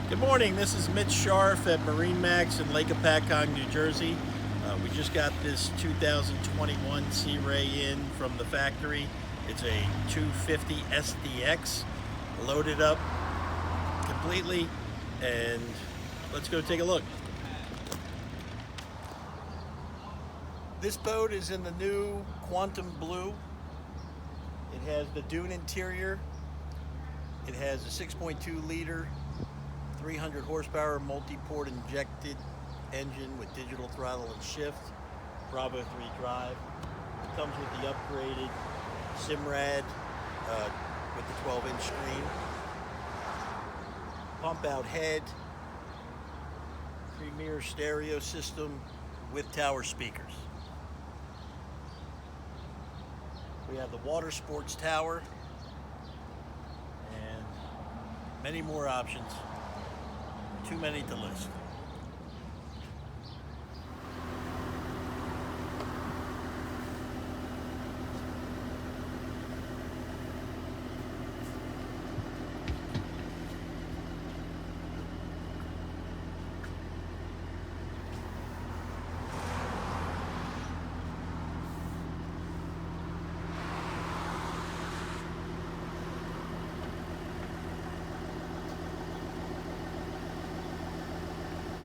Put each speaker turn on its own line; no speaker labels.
Good morning, this is Mitch Scharf at MarineMax in Lake Hopatcong, New Jersey. We just got this 2021 Sea Ray in from the factory. It's a 250 SDX, loaded up completely, and let's go take a look. This boat is in the new Quantum Blue. It has the dune interior. It has a 6.2 liter 300 horsepower multi-port injected engine with digital throttle and shift, Bravo 3 drive. It comes with the upgraded Simrad with the 12-inch screen, pump out head, premier stereo system with tower speakers. We have the water sports tower and many more options. Too many to list.